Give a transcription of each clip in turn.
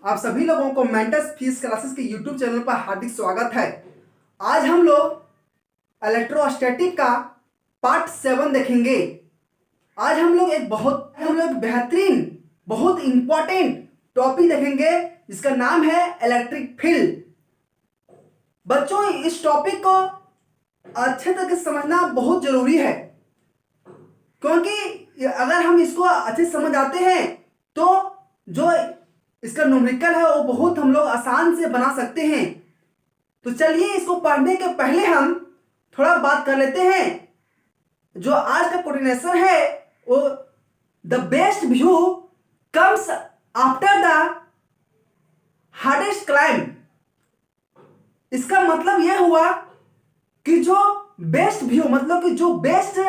आप सभी लोगों को मेंटस फीस क्लासेस के यूट्यूब चैनल पर हार्दिक स्वागत है। आज हम लोग इलेक्ट्रोस्टैटिक का पार्ट 7 देखेंगे। आज हम लोग एक बेहतरीन बहुत इंपॉर्टेंट टॉपिक देखेंगे जिसका नाम है इलेक्ट्रिक फील्ड। बच्चों, इस टॉपिक को अच्छे तरीके से समझना बहुत जरूरी है, क्योंकि अगर हम इसको अच्छे से समझ आते हैं तो जो इसका न्यूमेरिकल है वो बहुत हम लोग आसान से बना सकते हैं। तो चलिए इसको पढ़ने के पहले हम थोड़ा बात कर लेते हैं। जो आज का कोऑर्डिनेशन है वो the best view comes after the hardest climb. इसका मतलब यह हुआ कि जो बेस्ट व्यू मतलब कि जो बेस्ट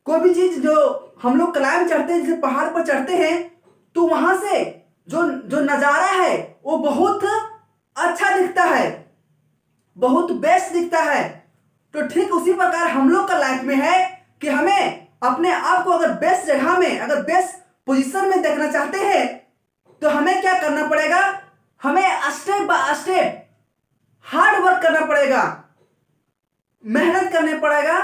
कोई भी चीज जो हम लोग क्लाइंब चढ़ते हैं, जैसे पहाड़ पर चढ़ते हैं, तो वहां से जो नजारा है वो बहुत अच्छा दिखता है, बहुत बेस्ट दिखता है। तो ठीक उसी प्रकार हम लोग का लाइफ में है कि हमें अपने आप को अगर बेस्ट जगह में, अगर बेस्ट पोजीशन में देखना चाहते हैं तो हमें क्या करना पड़ेगा? हमें step by step hard work करना पड़ेगा, मेहनत करने पड़ेगा,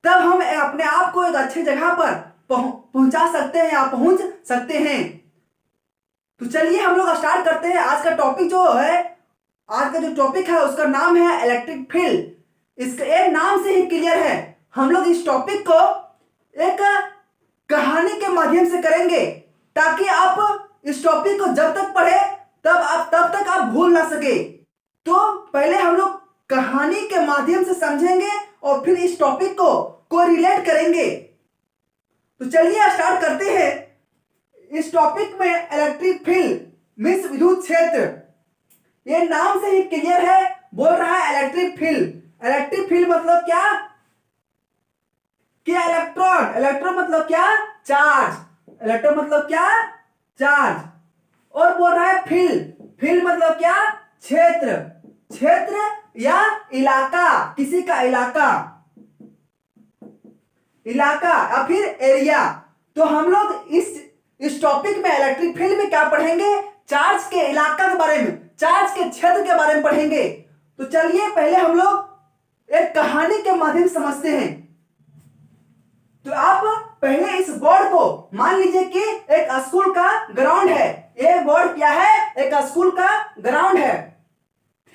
तब हम अपने आप को एक अच्छी जगह पर पहुंचा सकते हैं या पहुंच सकते हैं। तो चलिए हम लोग स्टार्ट करते हैं। आज का टॉपिक जो है, आज का जो टॉपिक है उसका नाम है इलेक्ट्रिक फील्ड। इसका एक नाम से ही क्लियर है। हम लोग इस टॉपिक को एक कहानी के माध्यम से करेंगे ताकि आप इस टॉपिक को जब तक पढ़े तब तक आप भूल ना सके। तो पहले हम लोग कहानी के माध्यम से समझेंगे और फिर इस टॉपिक को कोरिलेट करेंगे। तो चलिए स्टार्ट करते हैं। इस टॉपिक में इलेक्ट्रिक फील्ड मींस विद्युत क्षेत्र, ये नाम से ही क्लियर है, बोल रहा है इलेक्ट्रिक फील्ड। इलेक्ट्रिक फील्ड मतलब क्या? कि इलेक्ट्रॉन मतलब क्या? चार्ज। इलेक्ट्रॉन मतलब क्या? चार्ज। और बोल रहा है फील्ड मतलब क्या? क्षेत्र या इलाका, किसी का इलाका या फिर एरिया। तो हम लोग इस टॉपिक में इलेक्ट्रिक फील्ड में क्या पढ़ेंगे? चार्ज के इलाका के बारे में, चार्ज के क्षेत्र के बारे में पढ़ेंगे। तो चलिए पहले हम लोग एक कहानी के माध्यम से समझते हैं। तो आप पहले इस बोर्ड को मान लीजिए कि एक स्कूल का ग्राउंड है। ये बोर्ड क्या है? एक स्कूल का ग्राउंड है,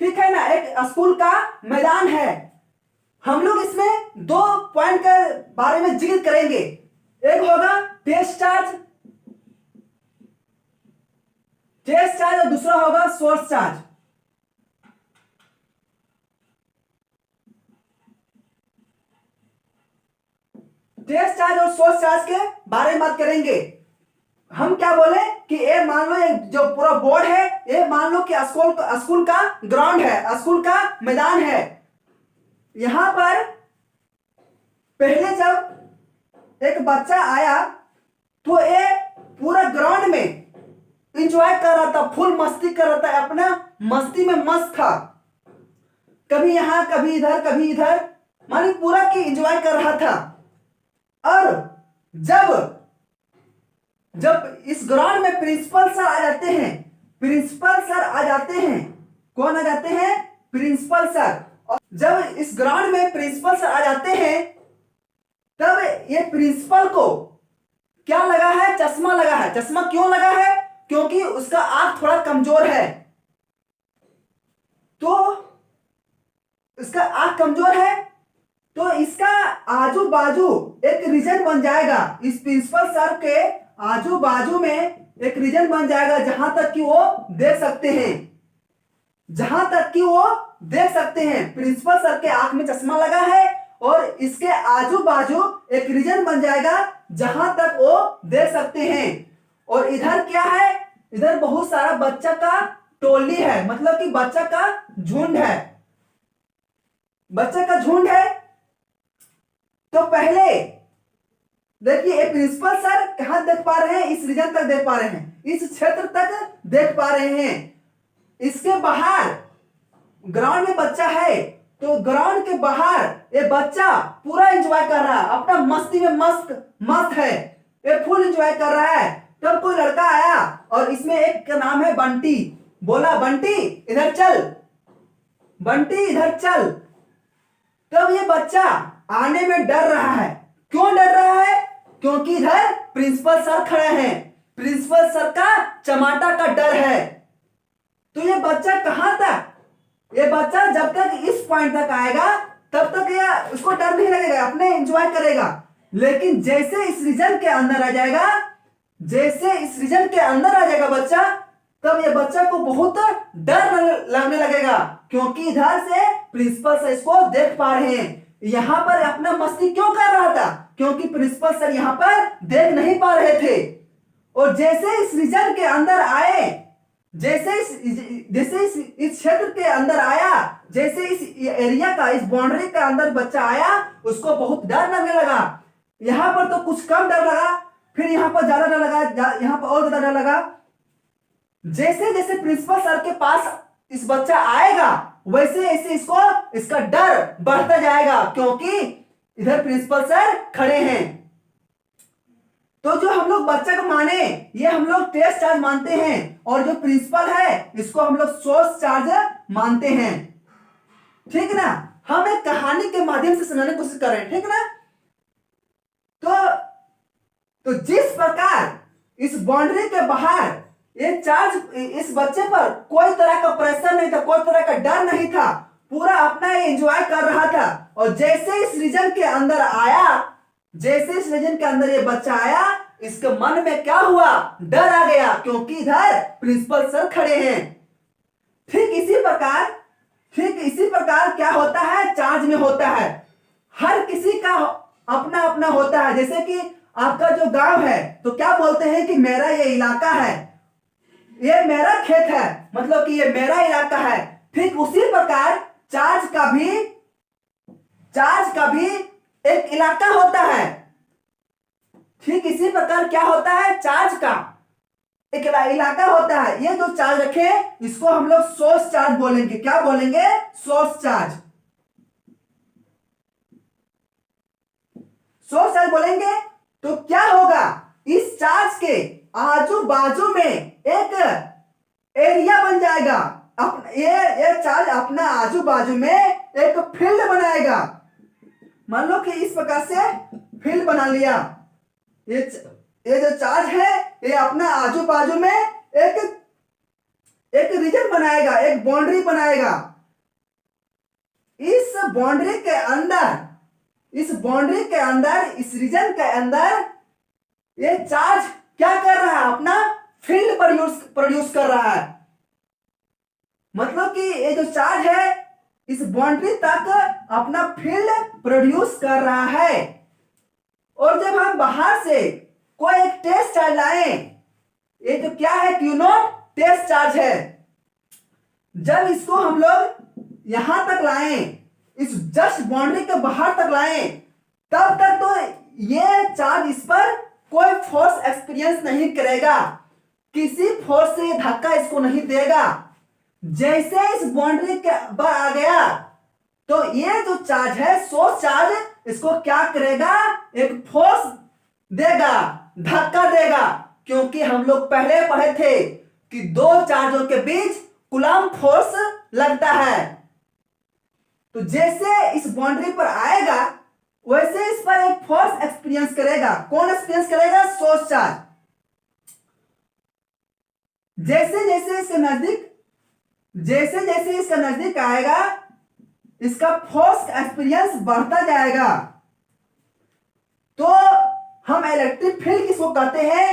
ठीक है ना, एक स्कूल का मैदान है। हम लोग इसमें दो पॉइंट के बारे में जिक्र करेंगे। एक होगा टेस्ट चार्ज और दूसरा होगा सोर्स चार्ज। टेस्ट चार्ज और सोर्स चार्ज के बारे में बात करेंगे। हम क्या बोले कि ये मान लो ये जो पूरा बोर्ड है, ये मान लो कि स्कूल का ग्राउंड है, स्कूल का मैदान है। यहां पर पहले जब एक बच्चा आया तो ये पूरा ग्राउंड में एंजॉय कर रहा था, फुल मस्ती कर रहा था, अपना मस्ती में मस्त था। कभी यहां कभी इधर कभी इधर, मानी पूरा की एंजॉय कर रहा था। और जब इस ग्राउंड में प्रिंसिपल सर आ जाते हैं, कौन आ जाते हैं? Principal sir. और जब इस ग्राउंड में प्रिंसिपल सर आ जाते हैं तब ये प्रिंसिपल को क्या लगा है? चश्मा लगा है। चश्मा क्यों लगा है? क्योंकि उसका आंख थोड़ा कमजोर है। तो इसका आंख कमजोर है तो इसका आजू बाजू एक रीजन बन जाएगा। इस प्रिंसिपल सर के आजू बाजू में एक रीजन बन जाएगा जहां तक कि वो देख सकते हैं। प्रिंसिपल सर के आंख में चश्मा लगा है और इसके आजू बाजू एक रीजन बन जाएगा जहां तक वो देख सकते हैं। और इधर क्या है? इधर बहुत सारा बच्चा का टोली है, मतलब कि बच्चा का झुंड है। तो पहले देखिए ये प्रिंसिपल सर कहां देख पा रहे हैं? इस रीजन तक देख पा रहे हैं, इस क्षेत्र तक देख पा रहे हैं। इसके बाहर ग्राउंड में बच्चा है तो ग्राउंड के बाहर ये बच्चा पूरा एंजॉय कर रहा है, अपना मस्ती में मस्त है, ये फुल एंजॉय कर रहा है। तब कोई लड़का आया और इसमें एक का नाम है बंटी। बोला बंटी इधर चल, बंटी इधर चल। तब ये बच्चा आने में डर रहा है। क्यों डर रहा है? क्योंकि इधर प्रिंसिपल सर खड़े हैं, प्रिंसिपल सर का चमाटा का डर है। तो ये बच्चा कहां तक, ये बच्चा जब तक इस पॉइंट तक आएगा तब तक ये उसको डर नहीं लगेगा, अपने एंजॉय करेगा। लेकिन जैसे इस रीजन के अंदर आ जाएगा, जैसे इस रीजन के अंदर आ जाएगा बच्चा, तब ये बच्चा को बहुत डर लगने लगेगा, क्योंकि इधर से प्रिंसिपल सर इसको देख पा रहे हैं। यहां पर अपना मस्ती क्यों कर रहा था? क्योंकि प्रिंसिपल सर यहां पर देख नहीं पा रहे थे। और जैसे इस रीजन के अंदर आए, जैसे इस क्षेत्र के अंदर आया, जैसे इस एरिया का, इस बाउंड्री के अंदर बच्चा आया, उसको बहुत डर लगने लगा। यहां पर तो कुछ कम डर लगा, फिर यहां पर ज्यादा डर लगा, यहां पर और ज्यादा डर लगा। जैसे जैसे प्रिंसिपल सर के पास इस बच्चा आएगा, वैसे ऐसे इसको इसका डर बढ़ता जाएगा, क्योंकि इधर प्रिंसिपल सर खड़े हैं। तो जो हम लोग बच्चा को माने, ये हम लोग टेस्ट चार्ज मानते हैं, और जो प्रिंसिपल है इसको हम लोग सोर्स चार्ज मानते हैं। ठीक ना? हम एक कहानी के माध्यम से समझाने की कोशिश कर रहे हैं। ठीक ना? तो जिस प्रकार इस बाउंड्री के बाहर ये चार्ज, इस बच्चे पर कोई तरह का प्रेशर नहीं था, कोई तरह का डर नहीं था, पूरा अपना एंजॉय कर रहा था। और जैसे इस रीजन के अंदर आया, जैसे इस रीजन के अंदर ये बच्चा आया, इसके मन में क्या हुआ? डर आ गया, क्योंकि इधर प्रिंसिपल सर खड़े हैं। ठीक इसी प्रकार क्या होता है? चार्ज में होता है। हर किसी का अपना अपना होता है। जैसे कि आपका जो गांव है, तो क्या बोलते हैं कि मेरा ये इलाका है, ये मेरा खेत है, मतलब कि ये मेरा इलाका है। ठीक उसी प्रकार चार्ज का भी एक इलाका होता है। ठीक इसी प्रकार क्या होता है? चार्ज का एक इलाका होता है। ये जो चार्ज रखे, इसको हम लोग सोर्स चार्ज बोलेंगे। क्या बोलेंगे? Source charge. सोर्स चार्ज बोलेंगे। तो क्या होगा? इस चार्ज के आजू बाजू में एक एरिया बन जाएगा। ये चार्ज अपना आजू बाजू में एक फील्ड बनाएगा। मान लो कि इस प्रकार से फील्ड बना लिया। ये जो चार्ज है, ये अपना आजू बाजू में एक रीजन बनाएगा, एक बाउंड्री बनाएगा। इस बाउंड्री के अंदर, इस रीजन के अंदर ये चार्ज क्या कर रहा है? अपना फील्ड प्रोड्यूस कर रहा है। मतलब कि ये जो चार्ज है, इस बाउंड्री तक अपना फील्ड प्रोड्यूस कर रहा है। और जब हम बाहर से कोई एक टेस्ट चार्ज लाएं, ये जो क्या है? क्यू नॉट टेस्ट चार्ज है। जब इसको हम लोग यहां तक लाएं, इस जस्ट बाउंड्री के बाहर तक लाएं, तब तक तो ये चार्ज इस पर कोई फोर्स एक्सपीरियंस नहीं करेगा, किसी फोर्स से धक्का इसको नहीं देगा। जैसे इस बाउंड्री के बाहर आ गया, तो ये जो चार्ज है, सोर्स चार्ज, इसको क्या करेगा? एक फोर्स देगा, धक्का देगा। क्योंकि हम लोग पहले पढ़े थे कि दो चार्जों के बीच कूलम्ब फोर्स लगता है। तो जैसे इस बाउंड्री पर आएगा, वैसे इस पर एक फोर्स एक्सपीरियंस करेगा। कौन एक्सपीरियंस करेगा? Source charge. जैसे जैसे इसके नजदीक आएगा, इसका फोर्स एक्सपीरियंस बढ़ता जाएगा। तो हम इलेक्ट्रिक फील्ड किसको कहते हैं?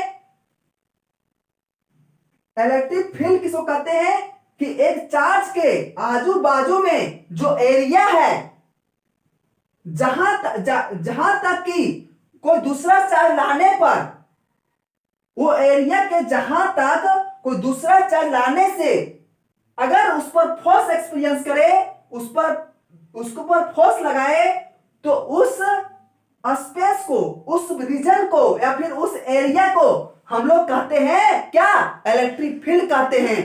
इलेक्ट्रिक फील्ड किसको कहते हैं? कि एक चार्ज के आजू बाजू में जो एरिया है, जहां तक कि कोई दूसरा चार्ज लाने पर, वो एरिया के जहां तक कोई दूसरा चार्ज लाने से अगर उस पर फोर्स एक्सपीरियंस करे, उसको पर फोर्स लगाए, तो उस स्पेस को, उस रीजन को, या फिर उस एरिया को हम लोग कहते हैं क्या? इलेक्ट्रिक फील्ड कहते हैं।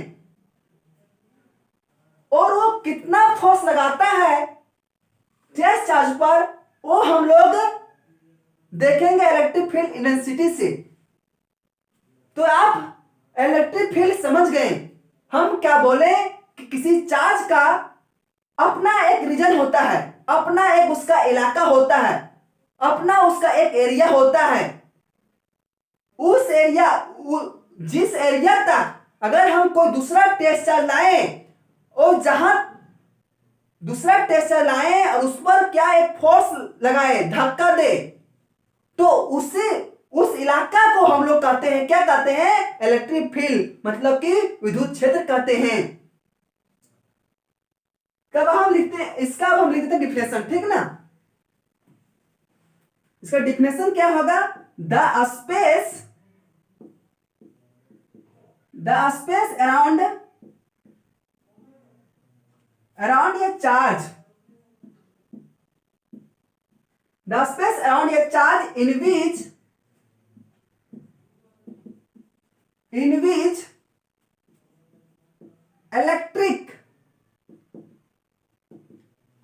और वो कितना फोर्स लगाता है टेस्ट चार्ज पर, वो हम लोग देखेंगे इलेक्ट्रिक फील्ड इंटेंसिटी से। तो आप इलेक्ट्रिक फील्ड समझ गए। हम क्या बोले कि किसी चार्ज का अपना एक रीजन होता है, अपना एक उसका इलाका होता है, अपना उसका एक एरिया होता है। उस एरिया जिस एरिया तक अगर हम कोई दूसरा टेस्ट चार्ज लाए और जहां दूसरा टेस्ट चार्ज लाए और उस पर क्या एक फोर्स लगाए, धक्का दे, तो उससे उस इलाका को हम लोग कहते हैं, क्या कहते हैं? इलेक्ट्रिक फील्ड, मतलब कि विद्युत क्षेत्र कहते हैं। कब हम लिखते हैं इसका, अब हम लिखते हैं डिफिनेशन, ठीक ना। इसका डिफिनेशन क्या होगा? The space around a charge, the space around a charge in which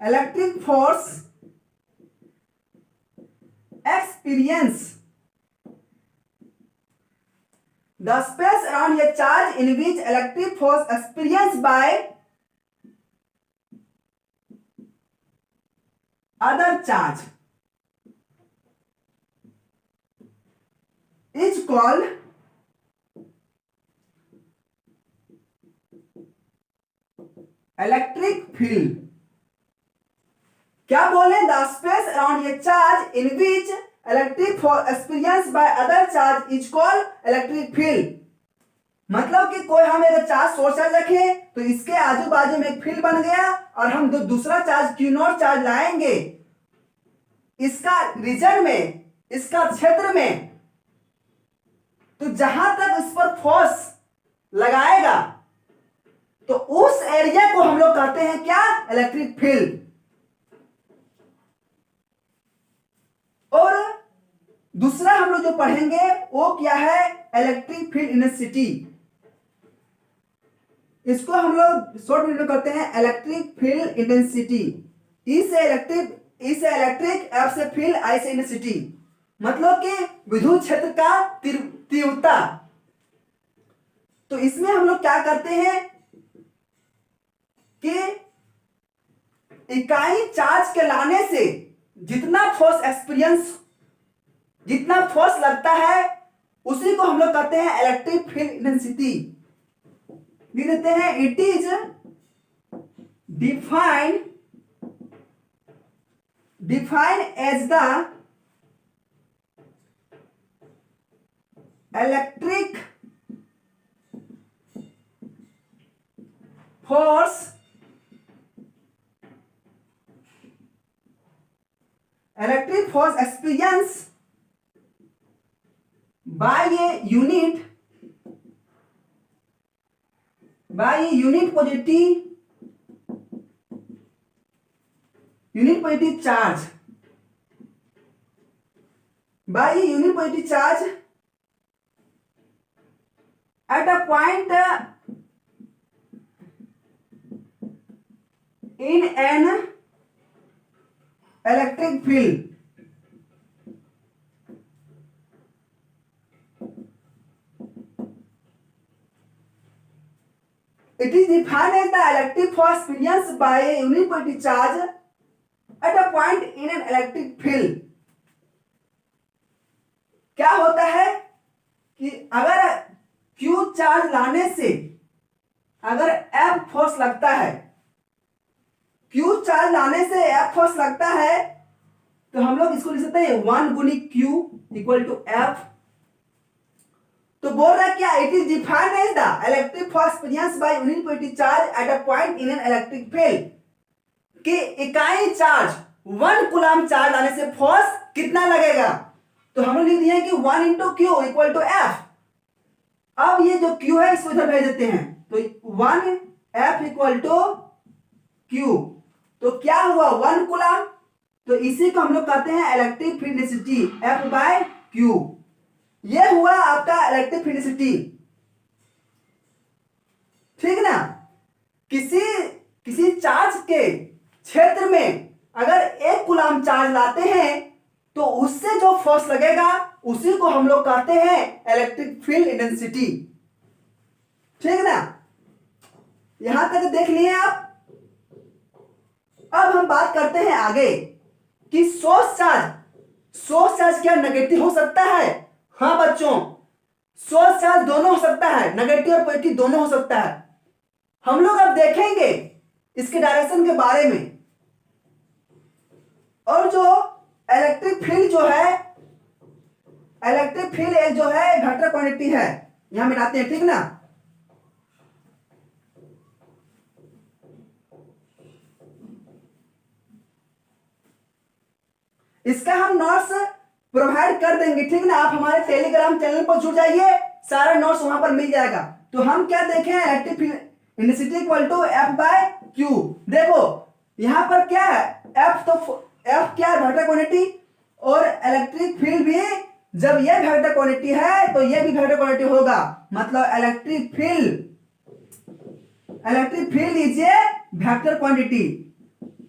electric force experience, the space around a charge in which electric force experienced by other charge is called electric field. क्या बोले? The space around a charge in which electric force experience by other charge is called electric field. मतलब कि कोई हम एक charge source charge रखे तो इसके आजू बाजू में एक फील्ड बन गया और हम दूसरा चार्ज क्यू नॉट चार्ज लाएंगे इसका रीजन में, इसका क्षेत्र में, तो जहां तक इस पर फोर्स लगाएगा तो उस एरिया को हम लोग कहते हैं क्या? Electric field. और दूसरा हम लोग जो पढ़ेंगे वो क्या है? Electric field intensity. इसको हम लोग शॉर्ट वीडियो करते हैं इलेक्ट्रिक फील्ड इंटेंसिटी। इसे इलेक्ट्रिक, एफ से फील्ड, आई से इंटेंसिटी, मतलब कि विद्युत क्षेत्र का तीव्रता। तो इसमें हम लोग क्या करते हैं कि इकाई चार्ज के लाने से जितना फोर्स लगता है उसी को हम लोग कहते हैं इलेक्ट्रिक फील्ड इंटेंसिटी। लिख देते हैं it is defined as the electric force experience by a unit positive charge, by a unit positive charge at a point in an electric field. It is defined as the electric force experienced by a unit positive charge at a point in an electric field. क्या होता है कि अगर Q charge लाने से अगर F force लगता है, Q चार्ज लाने से F फोर्स लगता है, तो हम लोग इसको लिख सकते हैं 1 गुनी Q इक्वल टू F। तो बोल रहा है क्या? It is defined as the electric force experience by unit positive charge at a point in an electric field, कि इकाई चार्ज 1 कूलम चार्ज लाने से फोर्स कितना लगेगा? तो हम लोग लिख दिए कि 1 into Q equal to F. अब ये जो Q है इसको इधर भेज देते हैं, तो 1 F इक्वल टू Q। तो क्या हुआ? 1 कूलम। तो इसी को हम लोग कहते हैं electric field density, F by Q। ये हुआ आपका इलेक्ट्रिक फील्ड डेंसिटी, ठीक ना। किसी चार्ज के क्षेत्र में अगर 1 कूलम चार्ज लाते हैं तो उससे जो फोर्स लगेगा उसी को हम लोग कहते हैं इलेक्ट्रिक फील्ड इंटेंसिटी। ठीक ना, यहां तक देख लिए आप। अब हम बात करते हैं आगे कि सोर्स चार्ज क्या नेगेटिव हो सकता है? हाँ बच्चों, सोर्स चार्ज दोनों हो सकता है, नेगेटिव और पॉजिटिव दोनों हो सकता है। हम लोग अब देखेंगे इसके डायरेक्शन के बारे में। और जो इलेक्ट्रिक फील्ड जो है, इलेक्ट्रिक फील्ड एक जो है वेक्टर क्वांटिटी है, यहां मिलाते हैं, ठीक ना। इसका हम नोट्स प्रोवाइड कर देंगे, ठीक ना। आप हमारे टेलीग्राम चैनल पर जुड़ जाइए, सारा नोट्स वहां पर मिल जाएगा। तो हम क्या देखें, electric field intensity equal to F by Q. देखो यहां पर क्या है, एफ क्या है, वेक्टर क्वांटिटी, और इलेक्ट्रिक फील्ड भी जब ये वेक्टर क्वांटिटी है तो ये भी वेक्टर क्वांटिटी होगा। मतलब electric field is a vector quantity.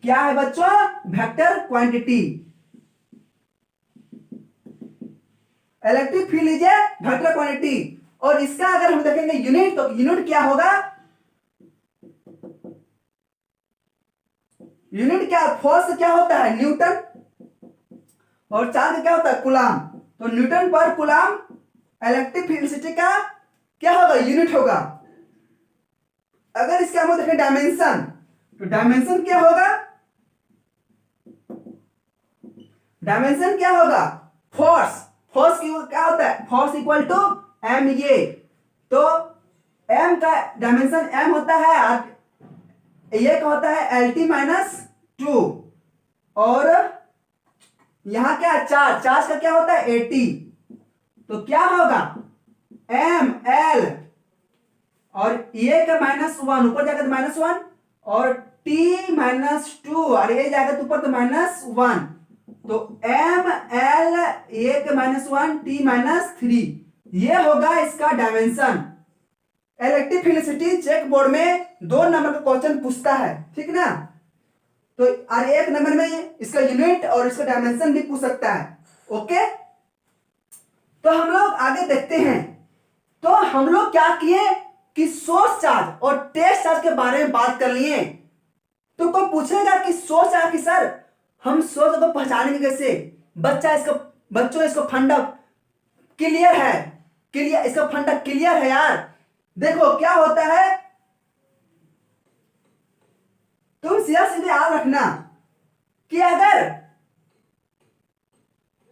क्या है बच्चों, vector quantity. Electric field is a vector quantity. और इसका अगर हम देखेंगे यूनिट, तो यूनिट क्या होगा, यूनिट क्या, फोर्स क्या होता है, न्यूटन, और चार्ज क्या होता है, कूलाम। तो न्यूटन पर कूलाम इलेक्ट्रिक फील्ड का क्या होगा, यूनिट होगा। अगर इसका हम देखें डायमेंशन, तो डायमेंशन क्या होगा, डायमेंशन क्या होगा, फोर्स की क्या होता है, force equal to M A. तो एम का डायमेंशन एम होता है, ये क्या होता है, एल टी माइनस टू। और यहां क्या, चार्ज का क्या होता है, एटी। तो क्या होगा, एम एल और ये का -1, ऊपर जाकर -1, और टी -2, और ये जाकर ऊपर तो -1। तो एम एल ए के -1 टी -3, ये होगा इसका dimension. Electric field check board में 2 नंबर का क्वेश्चन पूछता है, ठीक ना। तो और 1 नंबर में इसका यूनिट और इसका डायमेंशन भी पूछ सकता है। ओके, तो हम लोग आगे देखते हैं। तो हम लोग क्या किए कि सोर्स चार्ज और टेस्ट चार्ज के बारे में बात कर लिए। तो कोई पूछेगा कि सोर्स चार्ज की सर हम सोर्स को पहचानेंगे कैसे? बच्चों इसको फंडा क्लियर है, इसका फंडा क्लियर है यार। देखो क्या होता है, तुम सीधे याद रखना कि अगर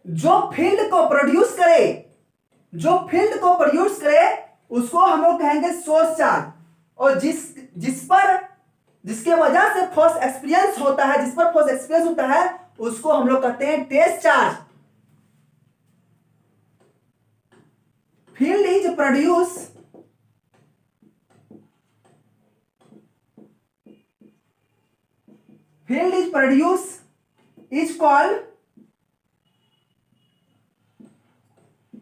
जो फील्ड को प्रोड्यूस करे उसको हम लोग कहेंगे सोर्स चार्ज, और जिसके वजह से फोर्स एक्सपीरियंस होता है, जिस पर फोर्स एक्सपीरियंस होता है उसको हम लोग कहते हैं test charge. Field is produce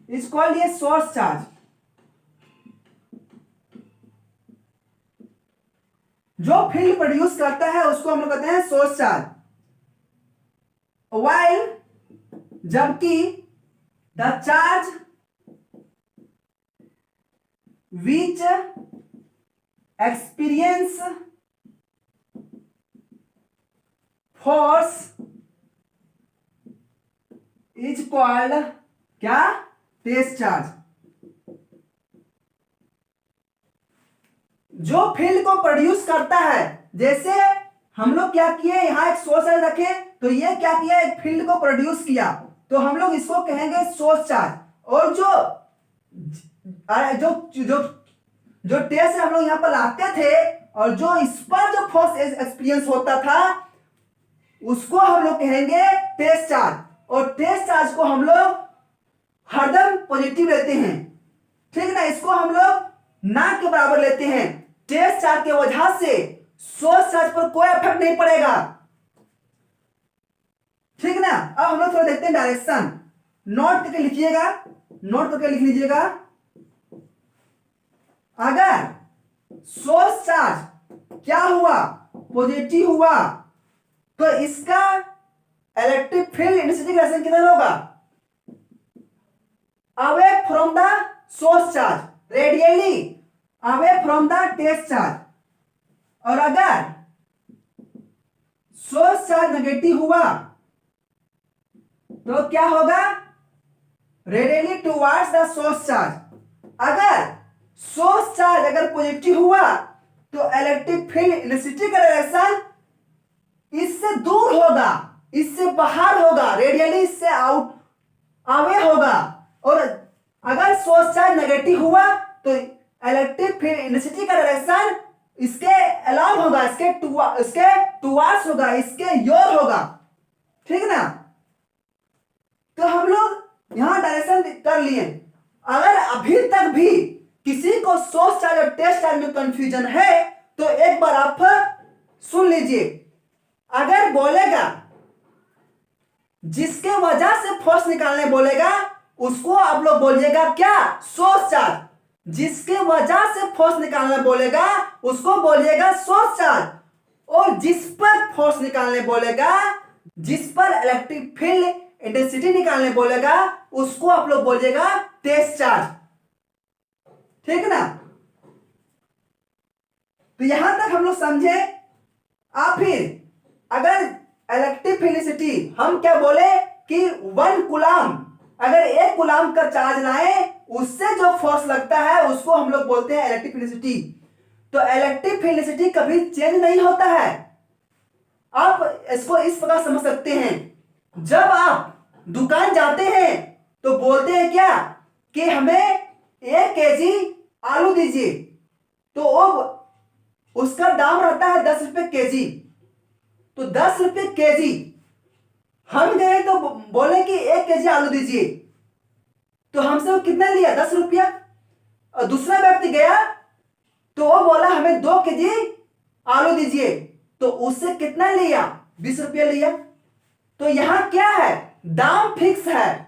is called a source charge। जो फील्ड प्रोड्यूस करता है उसको हम लोग कहते हैं सोर्स चार्ज। while जबकि the charge which experience force is called क्या, टेस्ट चार्ज। जो फील्ड को प्रोड्यूस करता है, जैसे हम लोग क्या किए, यहां एक सोर्स चार्ज रखे, तो ये क्या किया, एक फील्ड को प्रोड्यूस किया, तो हम लोग इसको कहेंगे सोर्स चार्ज। और जो टेस्ट हम लोग यहां पर लाते थे, और जो इस पर जो फोर्स एक्सपीरियंस होता था उसको हम लोग कहेंगे टेस्ट चार्ज। और टेस्ट चार्ज को हम लोग हरदम पॉजिटिव लेते हैं, ठीक ना। इसको हम लोग ना के बराबर लेते हैं। टेस्ट चार्ज के वजह से सोर्स चार्ज पर कोई इफेक्ट नहीं पड़ेगा, ठीक ना। अब हम लोग थोड़ा देखते हैं डायरेक्शन। नोट करके लिख लीजिएगा। अगर सोर्स चार्ज क्या हुआ, पॉजिटिव हुआ, तो इसका इलेक्ट्रिक फील्ड इंटेंसिटी डायरेक्शन किधर होगा, away from the source charge, radially away from the test charge, और अगर सोर्स चार्ज नेगेटिव हुआ तो क्या होगा, radially towards the source charge. अगर सोर्स चार्ज अगर पॉजिटिव हुआ तो इलेक्ट्रिक फील्ड इंटेंसिटी का डायरेक्शन इससे दूर होगा, इससे बाहर होगा, रेडियली इससे आउट अवे होगा। और अगर सोर्स चार्ज नेगेटिव हुआ तो इलेक्ट्रिक फील्ड इंटेंसिटी का डायरेक्शन इसके अलाउ होगा, इसके टुवर्ड्स होगा, इसके योर होगा, ठीक ना। तो हम लोग यहां डायरेक्शन कर लिए। अगर अभी तक भी किसी को सोर्स चार्ज और टेस्ट चार्ज में कंफ्यूजन है तो एक बार आप सुन लीजिए। अगर बोलेगा जिसके वजह से फोर्स निकालने बोलेगा उसको आप लोग बोलिएगा क्या, सोर्स चार्ज। जिसके वजह से फोर्स निकालने बोलेगा उसको बोलिएगा सोर्स चार्ज। और जिस पर फोर्स निकालने बोलेगा, जिस पर इलेक्ट्रिक फील्ड इंटेंसिटी निकालने बोलेगा उसको आप लोग बोलिएगा टेस्ट चार्ज, ठीक ना। तो यहां तक हम लोग समझे। आप फिर अगर इलेक्ट्रिक इंटेंसिटी हम क्या बोले कि 1 कूलम, अगर 1 कूलम का चार्ज लाए उससे जो फोर्स लगता है उसको हम लोग बोलते हैं इलेक्ट्रिक इंटेंसिटी। तो इलेक्ट्रिक इंटेंसिटी कभी चेंज नहीं होता है। आप इसको इस प्रकार समझ सकते हैं, जब आप दुकान जाते हैं तो बोलते हैं क्या कि हमें 1 केजी आलू दीजिए, तो वो उसका दाम रहता है 10 रुपए केजी। तो 10 रुपए केजी, हम गए तो बोले कि 1 केजी आलू दीजिए, तो हमसे वो कितना लिया, 10 रुपया। और दूसरा व्यक्ति गया तो वो बोला हमें 2 केजी आलू दीजिए, तो उससे कितना लिया, 20 रुपया लिया। तो यहां क्या है, दाम फिक्स है,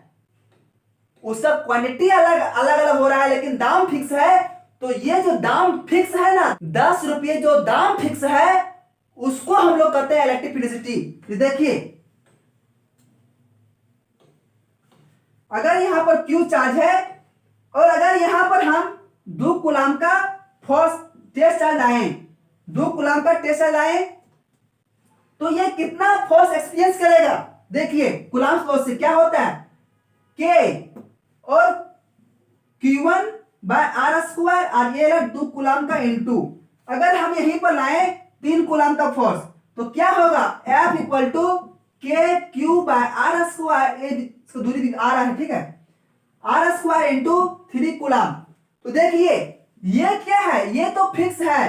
उसका क्वांटिटी अलग अलग हो रहा है लेकिन दाम फिक्स है। तो ये जो दाम फिक्स है ना, 10 रुपये जो दाम फिक्स है उसको हम लोग कहते हैं इलेक्ट्रिक इंटेंसिटी। देखिए अगर यहां पर Q चार्ज है और अगर यहां पर हम 2 कूलम का फोर्स टेस्ट चार्ज लाए, 2 कूलम का टेस्ट चार्ज लाए, तो ये कितना फोर्स एक्सपीरियंस करेगा। देखिए कूलम फोर्स से क्या होता है, K और Q1 बाय आर स्क्वायर, और ये 2 कूलम का इनटू। अगर हम यहीं पर लाए 3 कूलम का फोर्स तो क्या होगा, F equal to K Q by R square, इसको दूरी आ रहा है, ठीक है, आर स्क्वायर इंटू 3 कूलम। तो देखिए ये क्या है, ये तो फिक्स है।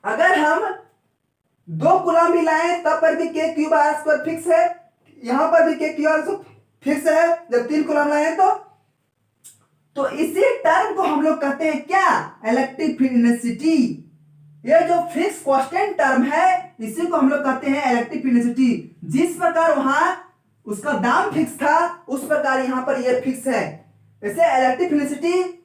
अगर हम 2 कूलम भी लाए तब पर भी K Q by R square fix है, यहां पर भी के क्यू आर फिक्स है जब 3 कूलम लाए तो इसी टर्म को हम लोग कहते हैं क्या, इलेक्ट्रिक फील्ड इंटेंसिटी। ये जो फिक्स कांस्टेंट टर्म है इसी को हम लोग कहते हैं इलेक्ट्रिक फील्ड इंटेंसिटी। जिस प्रकार वहां उसका दाम फिक्स था उस प्रकार यहां पर ये फिक्स है। जैसे इलेक्ट्रिक फील्ड इंटेंसिटी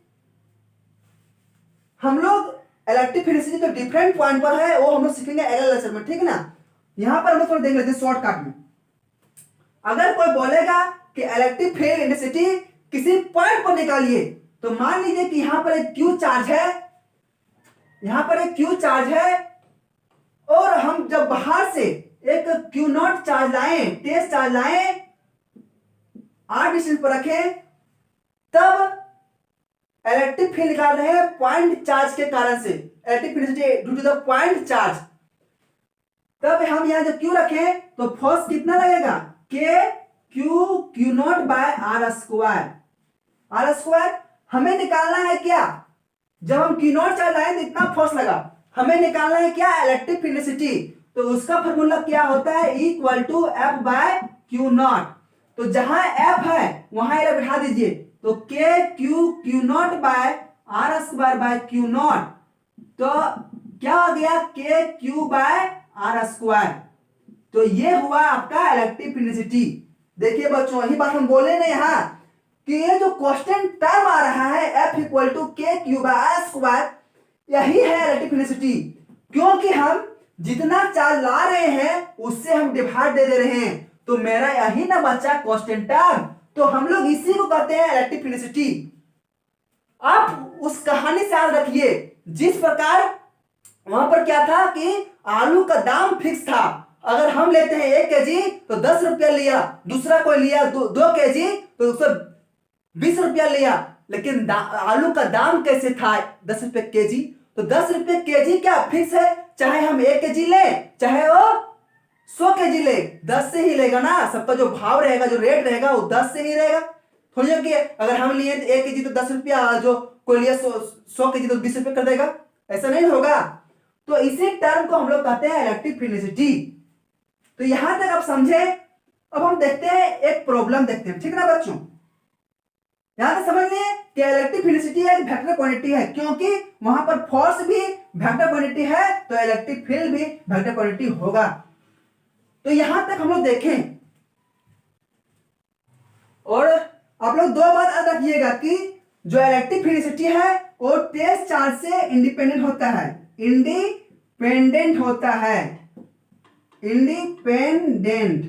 हम लोग इलेक्ट्रिक फील्ड इंटेंसिटी तो डिफरेंट पॉइंट पर है, वो हम लोग सीखेंगे अगले लेक्चर में, ठीक है ना। यहां पर हम लोग थोड़ा देख लेते हैं शॉर्टकट में। अगर कोई बोलेगा कि इलेक्ट्रिक फील्ड इंटेंसिटी किसी पॉइंट पर निकालिए, तो मान लीजिए कि यहां पर एक Q चार्ज है, यहां पर एक Q चार्ज है और हम जब बाहर से एक Q0 चार्ज लाए, टेस्ट चार्ज लाए, r डिस्टेंस पर रखें, तब इलेक्ट्रिक फील्ड निकाल रहे हैं पॉइंट चार्ज के कारण से, electric field due to the point charge. तब हम यहां जब Q रखें तो फोर्स कितना लगेगा, K Q0 by R square. R square हमें निकालना है क्या, जब हम Q0 चार्ज लाए तो इतना फोर्स लगा, हमें निकालना है क्या, इलेक्ट्रिक फील्ड इंटेंसिटी। तो उसका फॉर्मूला क्या होता है, equal to F bye Q0। तो जहां F है वहां ये बिठा दीजिए, तो K Q0 by R square by Q0, तो क्या हो गया, K Q by R square. तो ये हुआ आपका इलेक्ट्रिक फील्ड इंटेंसिटी। देखिए बच्चों यही बात हम बोले ना यहाँ कि ये जो कांस्टेंट टर्म आ रहा है F equal to K Q by R square, यही है इलेक्ट्रिक फील्ड इंटेंसिटी। क्योंकि हम जितना चार्ज ला रहे हैं उससे हम डिवाइड दे रहे हैं, तो मेरा यही ना बचा कांस्टेंट टर्म। तो हम लोग इसी को कहते हैं इलेक्ट्रिक फील्ड इंटेंसिटी। आप उस कहानी से याद रखिए जिस प्रकार वहां पर क्या था कि आलू का दाम फिक्स था। अगर हम लेते हैं 1 kg तो 10 रुपया लिया, दूसरा कोई लिया 2 kg तो उसको 20 रुपया लिया। लेकिन आलू का दाम कैसे था 10 रुपये 1 kg, तो 10 रुपये 1 kg क्या फिक्स है, चाहे हम 1 kg ले चाहे वो 100 kg ले, 10 से ही लेगा ना। सबका जो भाव रहेगा, जो रेट रहेगा वो 10 से ही रहेगा। थोड़ी कि अगर हम लिए 1 kg तो 10 रुपया, जो कोई लिया 100 kg तो 20 रुपये कर देगा, ऐसा नहीं होगा। तो इसी टर्म को हम लोग कहते हैं इलेक्ट्रिफिसिटी। तो यहां तक आप समझे। अब हम देखते हैं एक प्रॉब्लम देखते हैं, ठीक ना बच्चों। यहां तक समझ लिए कि इलेक्ट्रिफिसिटी एक वेक्टर क्वांटिटी है, क्योंकि वहां पर फोर्स भी वेक्टर क्वांटिटी है तो इलेक्ट्रिक फील्ड भी वेक्टर क्वांटिटी होगा। तो यहां तक हम लोग देखें, और आप लोग दो बात याद रखिएगा कि जो इलेक्ट्रिफिसिटी है वो टेस्ट चार्ज से इंडिपेंडेंट होता है। इंडिपेंडेंट होता है, इंडिपेंडेंट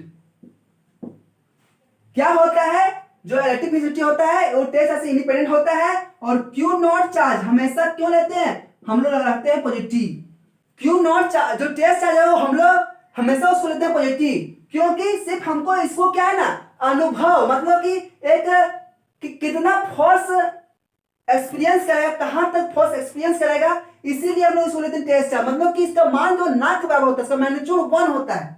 क्या होता है, जो इलेक्ट्रिसिटी होता है वो टेस्ट चार्ज से इंडिपेंडेंट होता है। और क्यू नॉट चार्ज हमेशा क्यों लेते हैं, हम लोग रखते हैं पॉजिटिव। क्यू नॉट चार्ज जो टेस्ट चार्ज है वो हम लोग हमेशा उसको लेते हैं पॉजिटिव, क्योंकि सिर्फ हमको इसको क्या है ना अनुभव, मतलब कि एक कितना फोर्स एक्सपीरियंस करेगा, कहां तक फोर्स एक्सपीरियंस करेगा, इसीलिए हम लोग इसको लेते हैं टेस्ट चार्ज। मतलब कि इसका मान जो ना के बराबर होता है, इसका मैग्नीट्यूड 1 होता है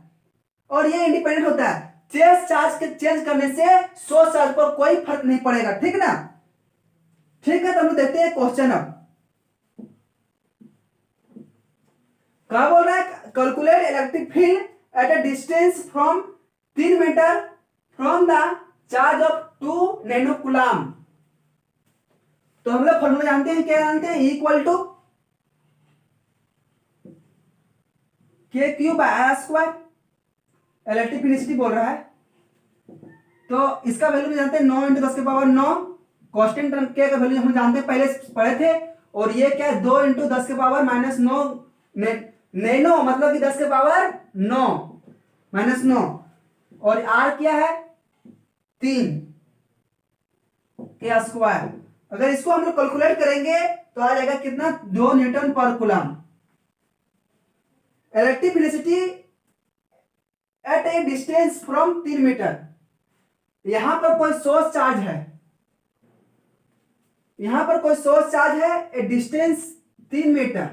और ये इंडिपेंडेंट होता है। टेस्ट चार्ज के चेंज करने से सोर्स चार्ज पर कोई फर्क नहीं पड़ेगा, ठीक ना। ठीक है, तो हम देखते हैं क्वेश्चन। अब क्या बोल रहा है, calculate electric field at a distance from 3 meter from the charge of 2 nano coulomb. तो हम लोग फॉर्मूला जानते हैं, क्या जानते हैं, equal to K Q by R square. Electricity बोल रहा है तो इसका वैल्यू भी जानते हैं 9 × 10 की पावर 9। कांस्टेंट टर्म के का वैल्यू हम जानते हैं, पहले पढ़े थे। और ये क्या है 2 × 10 की पावर -9 नैनो, मतलब कि 10 की पावर 9 -9। और आर क्या है 3 के स्क्वायर। अगर इसको हम लोग कैलकुलेट करेंगे तो आ जाएगा कितना, 2 न्यूटन पर coulomb. Electricity at a distance from 3 meter. यहां पर कोई सोर्स चार्ज है, यहां पर कोई सोर्स चार्ज है, ए डिस्टेंस 3 मीटर।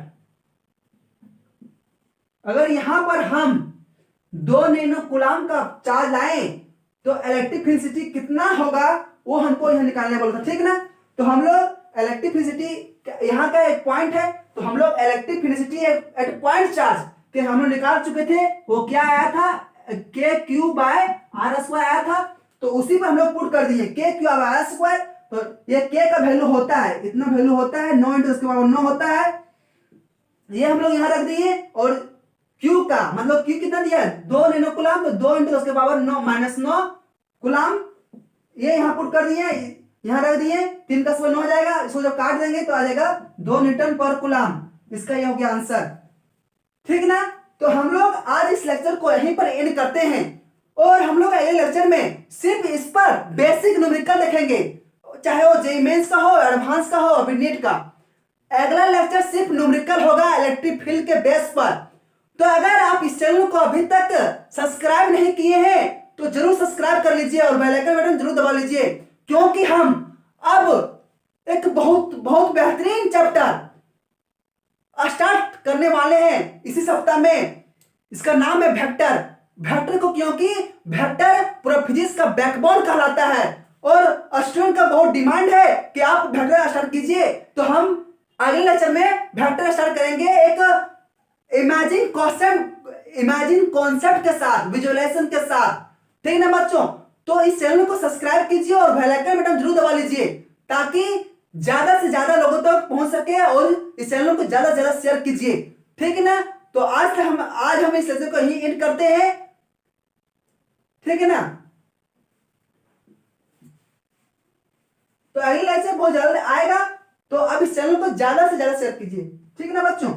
अगर यहां पर हम 2 नैनो कूलम का चार्ज लाएं तो इलेक्ट्रिसिटी कितना होगा वो हमको यहां निकालने बोला था, ठीक ना। तो हम लोग इलेक्ट्रिसिटी यहां का एक पॉइंट है, तो हम लोग इलेक्ट्रिसिटी एट पॉइंट चार्ज के हम लोग निकाल चुके थे। वो क्या आया था, के क्यू बाय आर स्क्वायर आया था। तो उसी पर हम लोग पुट कर दिए के क्यू बाय आर स्क्वायर। तो ये के का वैल्यू होता है, इतना वैल्यू होता है 9 × 10 की पावर 9 होता है। ये हम लोग यहां रख दिए। और क्यू का मतलब क्यू कितना दिया है 2 नैनो कूलम, तो 2 × 10 की पावर 9 -9 कूलम। ये यहां पुट कर दिए, यहां रख दिए, 3 × 9 हो जाएगा। इसको जब काट देंगे तो आ जाएगा 2 न्यूटन पर कूलम। इसका ये हो गया आंसर, ठीक ना। तो हम लोग आज इस लेक्चर को यहीं पर एंड करते हैं, और हम लोग अगले लेक्चर में सिर्फ इस पर बेसिक न्यूमेरिकल देखेंगे, चाहे वो जेईई मेंस का हो, एडवांस का हो, अभी नीट का। अगला लेक्चर सिर्फ न्यूमेरिकल होगा इलेक्ट्रिक फील्ड के बेस पर। तो अगर आप इस चैनल को अभी तक सब्सक्राइब नहीं किए हैं तो जरूर सब्सक्राइब कर लीजिए और बेल आइकन बटन जरूर दबा लीजिए, क्योंकि हम अब एक बहुत बहुत बेहतरीन चैप्टर स्टार्ट करने वाले हैं इसी सप्ताह में। इसका नाम है वेक्टर। वेक्टर को क्योंकि वेक्टर पूरा फिजिक्स का बैकबोन कहलाता है, और स्टूडेंट का बहुत डिमांड है कि आप वेक्टर स्टार्ट कीजिए। तो हम अगले लेक्चर में वेक्टर स्टार्ट करेंगे एक इमेजिन कॉन्सेप्ट के साथ, विजुअलाइजेशन के साथ, ठीक ना बच्चों। तो इस चैनल को सब्सक्राइब कीजिए और बेल आइकन बटन जरूर दबा लीजिए, ताकि ज्यादा से ज्यादा लोगों तक पहुंच सके, और इस चैनल को ज्यादा से ज्यादा शेयर कीजिए, ठीक है ना। तो आज हम इस लेक्चर को ही एंड करते हैं, ठीक है ना। तो अगले लेक्चर बहुत जल्द आएगा, तो अब इस चैनल को ज्यादा से ज्यादा शेयर कीजिए, ठीक है ना बच्चों।